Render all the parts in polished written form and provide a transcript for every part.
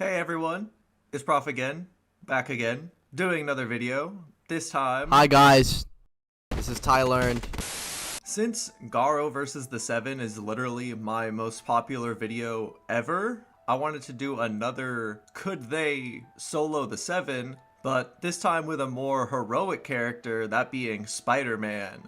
Hey everyone, it's Prof again, back again, doing another video, this time. Hi guys, this is Ty Learned. Since Garo vs. the Seven is literally my most popular video ever, I wanted to do another could they solo the Seven, but this time with a more heroic character, that being Spider-Man.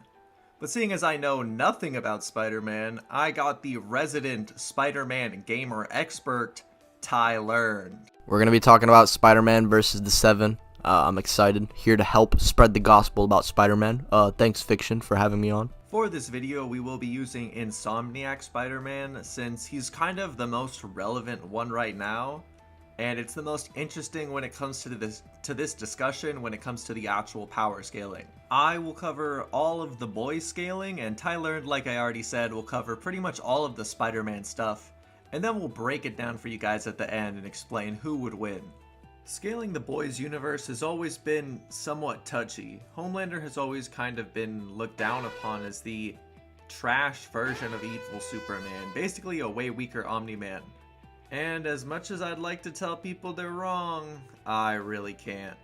But seeing as I know nothing about Spider-Man, I got the resident Spider-Man gamer expert, Ty Learned. We're going to be talking about Spider-Man versus the Seven. I'm excited, here to help spread the gospel about Spider-Man. Thanks Fiction for having me on. For this video, we will be using Insomniac Spider-Man since he's kind of the most relevant one right now, and it's the most interesting when it comes to this discussion when it comes to the actual power scaling. I will cover all of the boys scaling, and Ty Learned, like I already said, will cover pretty much all of the Spider-Man stuff, and then we'll break it down for you guys at the end and explain who would win. Scaling the boys universe has always been somewhat touchy. Homelander has always kind of been looked down upon as the trash version of evil Superman, basically a way weaker Omni-Man. And as much as I'd like to tell people they're wrong, I really can't.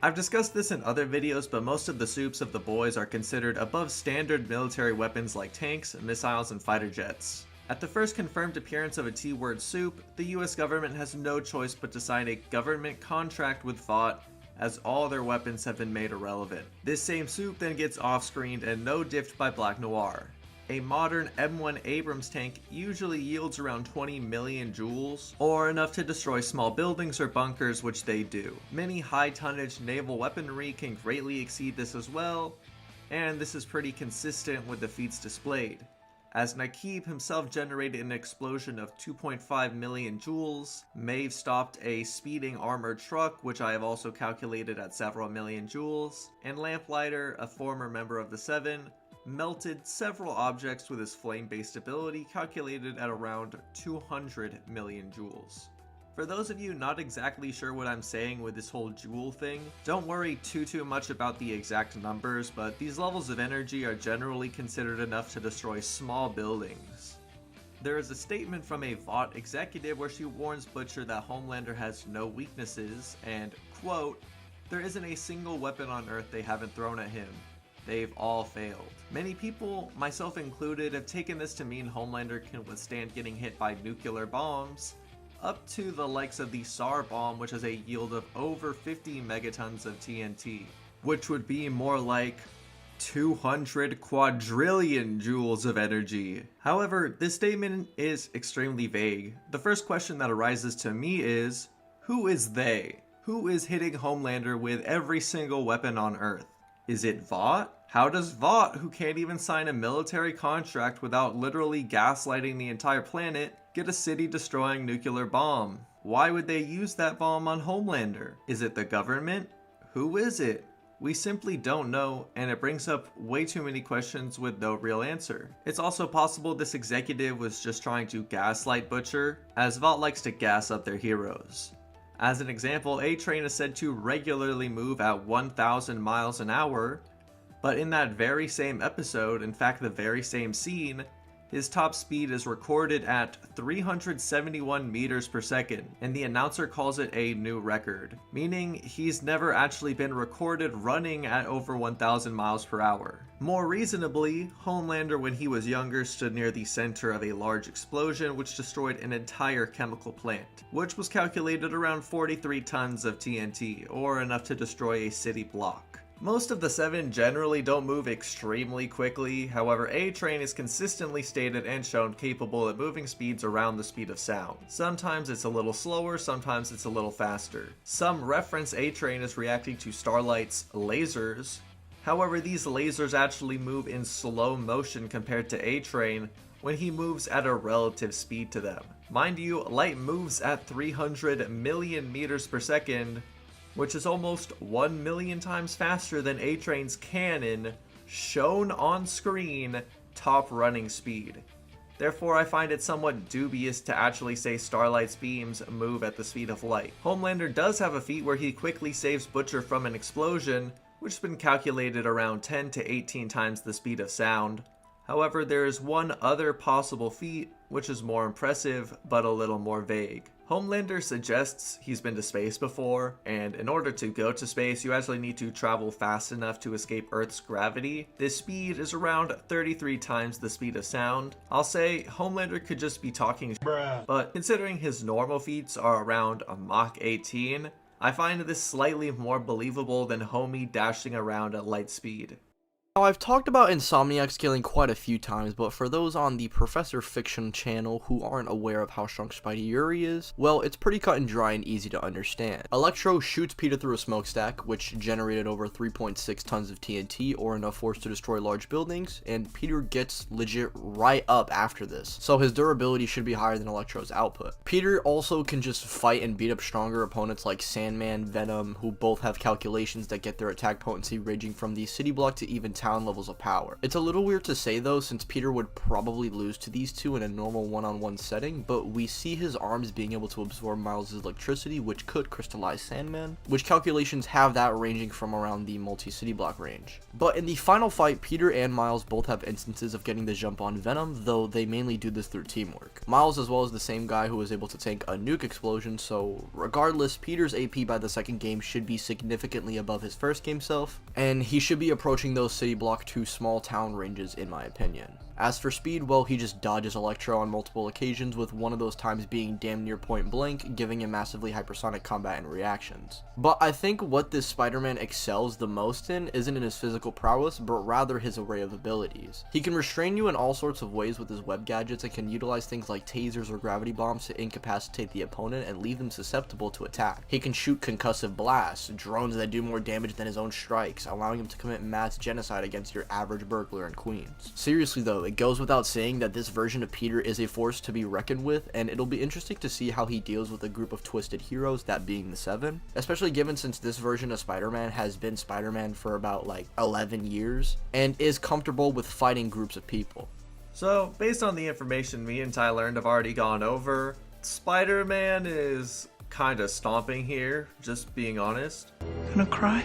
I've discussed this in other videos, but most of the supes of the boys are considered above standard military weapons like tanks, missiles, and fighter jets. At the first confirmed appearance of a T-word soup, the US government has no choice but to sign a government contract with Vought, as all their weapons have been made irrelevant. This same soup then gets off-screened and no-diffed by Black Noir. A modern M1 Abrams tank usually yields around 20 million joules, or enough to destroy small buildings or bunkers, which they do. Many high-tonnage naval weaponry can greatly exceed this as well, and this is pretty consistent with the feats displayed, as Naquib himself generated an explosion of 2.5 million joules, Maeve stopped a speeding armored truck, which I have also calculated at several million joules, and Lamplighter, a former member of the Seven, melted several objects with his flame-based ability, calculated at around 200 million joules. For those of you not exactly sure what I'm saying with this whole joule thing, don't worry too much about the exact numbers, but these levels of energy are generally considered enough to destroy small buildings. There is a statement from a Vought executive where she warns Butcher that Homelander has no weaknesses, and, quote, "There isn't a single weapon on Earth they haven't thrown at him. They've all failed." Many people, myself included, have taken this to mean Homelander can withstand getting hit by nuclear bombs, up to the likes of the SAR bomb, which has a yield of over 50 megatons of TNT, which would be more like 200 quadrillion joules of energy. However, this statement is extremely vague. The first question that arises to me is, who is they? Who is hitting Homelander with every single weapon on Earth? Is it Vought? How does Vought, who can't even sign a military contract without literally gaslighting the entire planet, get a city-destroying nuclear bomb? Why would they use that bomb on Homelander? Is it the government? Who is it? We simply don't know, and it brings up way too many questions with no real answer. It's also possible this executive was just trying to gaslight Butcher, as Vought likes to gas up their heroes. As an example, A-Train is said to regularly move at 1,000 miles an hour, but in that very same episode, in fact the very same scene, his top speed is recorded at 371 meters per second, and the announcer calls it a new record, meaning he's never actually been recorded running at over 1,000 miles per hour. More reasonably, Homelander when he was younger stood near the center of a large explosion which destroyed an entire chemical plant, which was calculated around 43 tons of TNT, or enough to destroy a city block. Most of the Seven generally don't move extremely quickly, however A-Train is consistently stated and shown capable at moving speeds around the speed of sound. Sometimes it's a little slower, sometimes it's a little faster. Some reference A-Train as reacting to Starlight's lasers, however these lasers actually move in slow motion compared to A-Train when he moves at a relative speed to them. Mind you, light moves at 300 million meters per second, which is almost 1 million times faster than A-Train's cannon, shown on screen, top running speed. Therefore, I find it somewhat dubious to actually say Starlight's beams move at the speed of light. Homelander does have a feat where he quickly saves Butcher from an explosion, which has been calculated around 10 to 18 times the speed of sound. However, there is one other possible feat, which is more impressive, but a little more vague. Homelander suggests he's been to space before, and in order to go to space, you actually need to travel fast enough to escape Earth's gravity. This speed is around 33 times the speed of sound. I'll say Homelander could just be talking bruh, but considering his normal feats are around a Mach 18, I find this slightly more believable than Homie dashing around at light speed. Now, I've talked about Insomniac scaling quite a few times, but for those on the Professor Fiction channel who aren't aware of how strong Spidey Yuri is, well, it's pretty cut and dry and easy to understand. Electro shoots Peter through a smokestack, which generated over 3.6 tons of TNT, or enough force to destroy large buildings, and Peter gets legit right up after this, so his durability should be higher than Electro's output. Peter also can just fight and beat up stronger opponents like Sandman, Venom, who both have calculations that get their attack potency ranging from the city block to even town levels of power. It's a little weird to say though, since Peter would probably lose to these two in a normal one-on-one setting, but we see his arms being able to absorb Miles' electricity, which could crystallize Sandman, which calculations have that ranging from around the multi-city block range. But in the final fight, Peter and Miles both have instances of getting the jump on Venom, though they mainly do this through teamwork. Miles as well as the same guy who was able to tank a nuke explosion, so regardless, Peter's AP by the second game should be significantly above his first game self, and he should be approaching those city block 2 small town ranges in my opinion. As for speed, well, he just dodges Electro on multiple occasions, with one of those times being damn near point blank, giving him massively hypersonic combat and reactions. But I think what this Spider-Man excels the most in isn't in his physical prowess, but rather his array of abilities. He can restrain you in all sorts of ways with his web gadgets and can utilize things like tasers or gravity bombs to incapacitate the opponent and leave them susceptible to attack. He can shoot concussive blasts, drones that do more damage than his own strikes, allowing him to commit mass genocide against your average burglar in Queens. Seriously though, it goes without saying that this version of Peter is a force to be reckoned with, and it'll be interesting to see how he deals with a group of twisted heroes, that being the Seven, especially given since this version of Spider-Man has been Spider-Man for about like 11 years and is comfortable with fighting groups of people. So, based on the information me and Ty learned have already gone over, Spider-Man is kinda stomping here, just being honest. Gonna cry?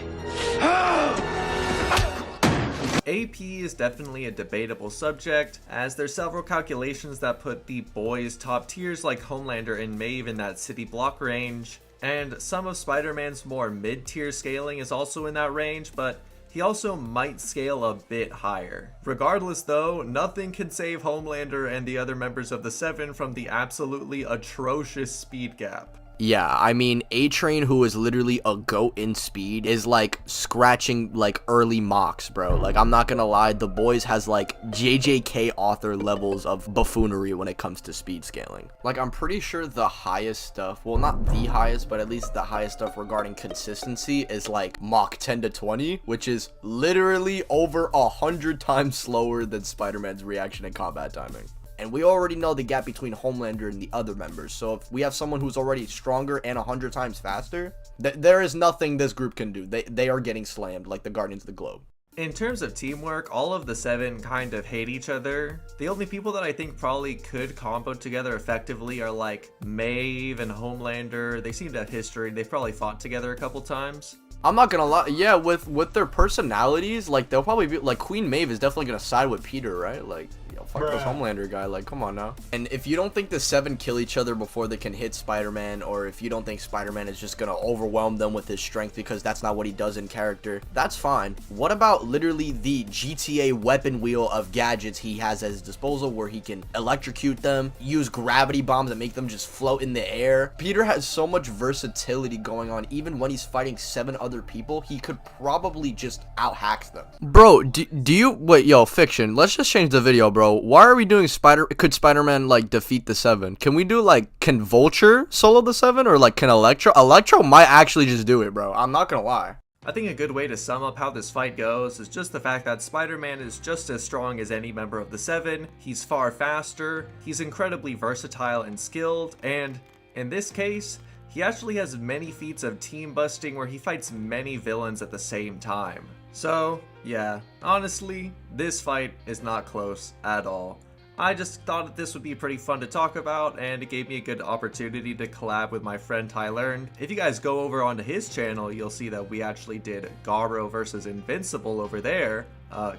AP is definitely a debatable subject, as there's several calculations that put the boys' top tiers like Homelander and Maeve in that city block range, and some of Spider-Man's more mid-tier scaling is also in that range, but he also might scale a bit higher. Regardless though, nothing can save Homelander and the other members of the Seven from the absolutely atrocious speed gap. Yeah, I mean, A-Train, who is literally a goat in speed, is like scratching like early mocks, bro. Like, I'm not gonna lie, the boys has like JJK author levels of buffoonery when it comes to speed scaling. Like, I'm pretty sure the highest stuff, well, not the highest, but at least the highest stuff regarding consistency is like Mach 10 to 20, which is literally over 100 times slower than Spider-Man's reaction and combat timing. And we already know the gap between Homelander and the other members, so if we have someone who's already stronger and 100 times faster, there is nothing this group can do. They are getting slammed like the Guardians of the Globe. In terms of teamwork, all of the Seven kind of hate each other. The only people that I think probably could combo together effectively are like Maeve and Homelander. They seem to have history. They've probably fought together a couple times. I'm not gonna lie, yeah, with their personalities, like, they'll probably be, like, Queen Maeve is definitely gonna side with Peter, right? Like, yo, fuck this Homelander guy, like, come on now. And if you don't think the Seven kill each other before they can hit Spider-Man, or if you don't think Spider-Man is just gonna overwhelm them with his strength because that's not what he does in character, that's fine. What about literally the GTA weapon wheel of gadgets he has at his disposal, where he can electrocute them, use gravity bombs and make them just float in the air? Peter has so much versatility going on. Even when he's fighting 7 other people, he could probably just out-hack them. Bro, do you wait, yo, Fiction, let's just change the video, bro. Why are we doing could Spider-Man like defeat the Seven? Can we do like, can Vulture solo the Seven, or like can Electro might actually just do it, bro. I'm not gonna lie. I think a good way to sum up how this fight goes is just the fact that Spider-Man is just as strong as any member of the Seven. He's far faster, he's incredibly versatile and skilled, and in this case, he actually has many feats of team busting where he fights many villains at the same time. So, yeah, honestly, this fight is not close at all. I just thought that this would be pretty fun to talk about, and it gave me a good opportunity to collab with my friend Ty Learned. If you guys go over onto his channel, you'll see that we actually did Garo versus Invincible over there.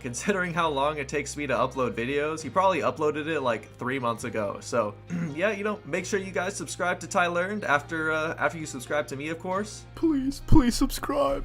Considering how long it takes me to upload videos, he probably uploaded it like 3 months ago. So yeah, make sure you guys subscribe to Ty Learned after you subscribe to me, of course. Please subscribe.